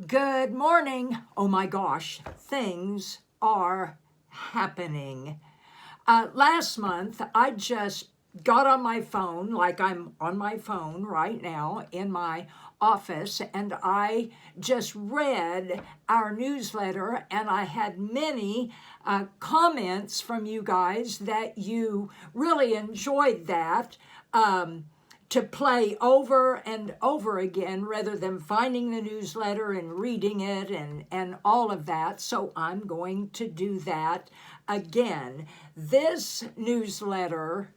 Good morning. Oh my gosh, things are happening. Last month, I just got on my phone, like I'm on my phone right now in my office, and I just read our newsletter, and I had many comments from you guys that you really enjoyed that. To play over and over again rather than finding the newsletter and reading it and all of that. So I'm going to do that again. This newsletter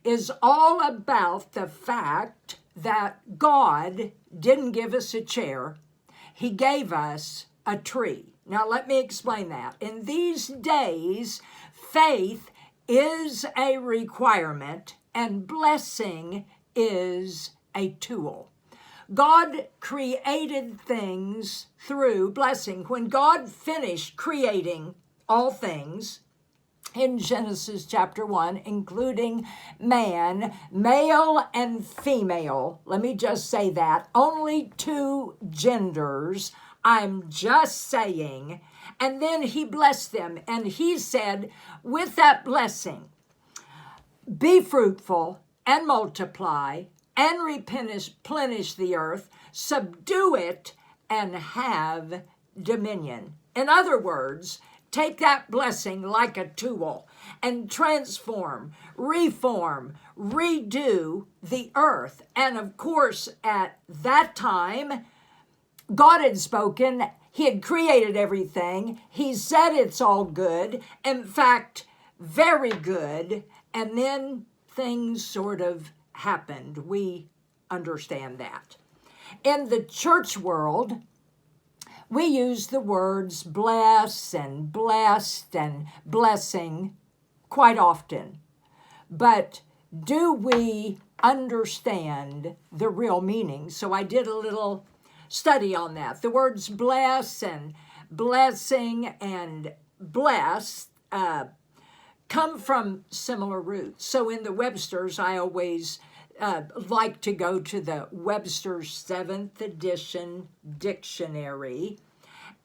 is all about the fact that God didn't give us a chair, He gave us a tree. Now, let me explain that. In these days, faith is a requirement and blessing is a tool. God created things through blessing. When God finished creating all things in Genesis chapter 1, including man, male and female, let me just say that, only two genders, I'm just saying, and then He blessed them, and He said, with that blessing, be fruitful and multiply and replenish the earth, subdue it, and have dominion. In other words, take that blessing like a tool and transform, reform, redo the earth. And of course, at that time, God had spoken. He had created everything. He said it's all good. In fact, very good. And then things sort of happened. We understand that. In the church world, we use the words bless and blessed and blessing quite often. But do we understand the real meaning? So I did a little study on that. The words bless and blessing and blessed come from similar roots. So in the Webster's, I always like to go to the Webster's 7th edition dictionary.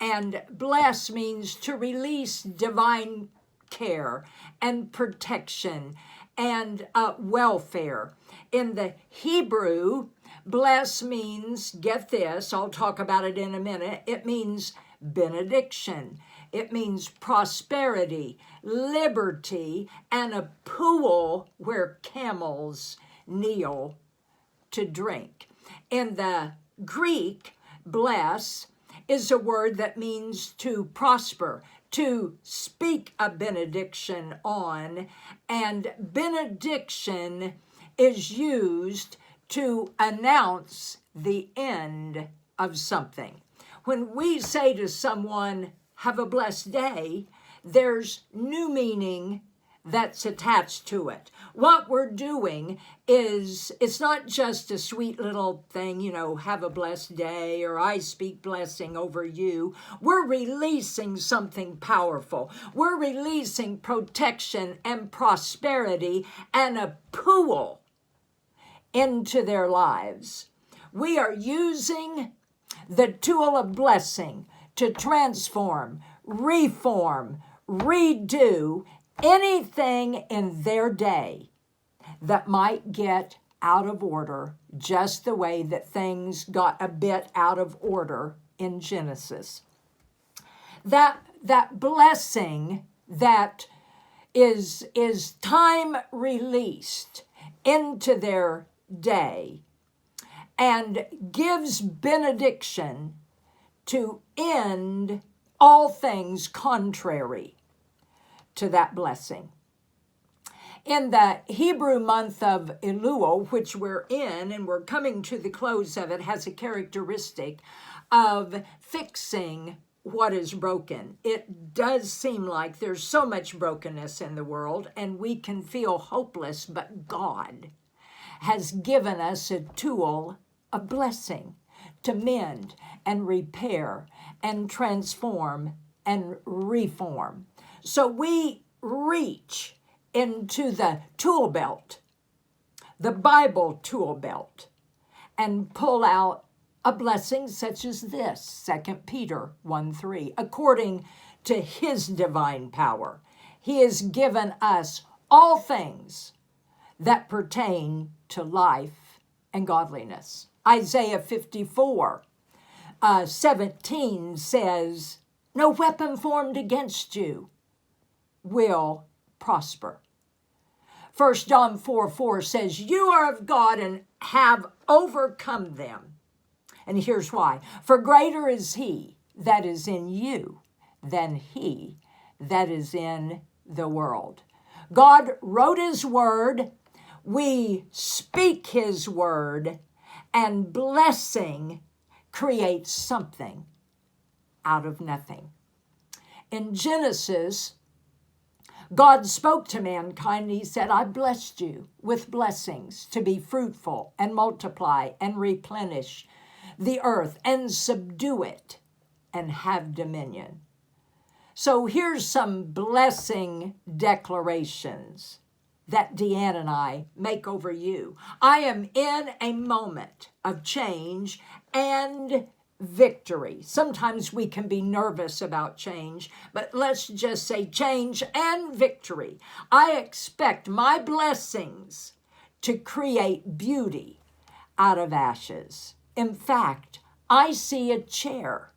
And bless means to release divine care and protection and welfare. In the Hebrew, bless means, get this, I'll talk about it in a minute, it means benediction. It means prosperity, liberty, and a pool where camels kneel to drink. In the Greek, bless is a word that means to prosper, to speak a benediction on, and benediction is used to announce the end of something. When we say to someone, have a blessed day, there's new meaning that's attached to it. What we're doing is, it's not just a sweet little thing, have a blessed day, or I speak blessing over you. We're releasing something powerful. We're releasing protection and prosperity and a pool into their lives. We are using the tool of blessing to transform, reform, redo anything in their day that might get out of order, just the way that things got a bit out of order in Genesis. That blessing that is time released into their day and gives benediction to end all things contrary to that blessing. In the Hebrew month of Elul, which we're in, and we're coming to the close of it, has a characteristic of fixing what is broken. It does seem like there's so much brokenness in the world, and we can feel hopeless, but God has given us a tool of blessing to mend and repair and transform and reform. So we reach into the tool belt, the Bible tool belt, and pull out a blessing such as this, 2 Peter 1:3, according to his divine power. He has given us all things that pertain to life and godliness. Isaiah 54:17 says, no weapon formed against you will prosper. 1 John 4:4 says, you are of God and have overcome them. And here's why. For greater is he that is in you than he that is in the world. God wrote his word. We speak his word, and blessing creates something out of nothing. In Genesis, God spoke to mankind and he said, I blessed you with blessings to be fruitful and multiply and replenish the earth and subdue it and have dominion. So here's some blessing declarations that Deanne and I make over you. I am in a moment of change and victory. Sometimes we can be nervous about change, but let's just say change and victory. I expect my blessings to create beauty out of ashes. In fact, I see a chair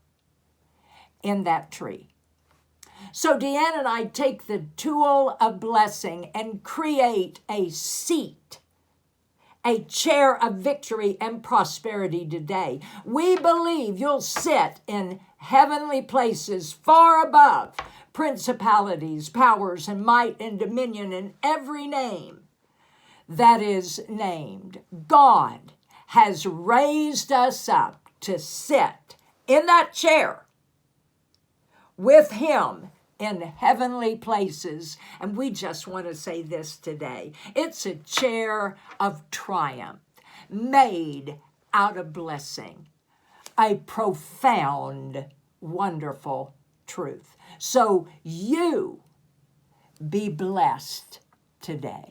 in that tree. So Deanne and I take the tool of blessing and create a seat, a chair of victory and prosperity today. We believe you'll sit in heavenly places far above principalities, powers, and might and dominion in every name that is named. God has raised us up to sit in that chair with him in heavenly places. And we just want to say this today. It's a chair of triumph made out of blessing. A profound, wonderful truth. So you be blessed today.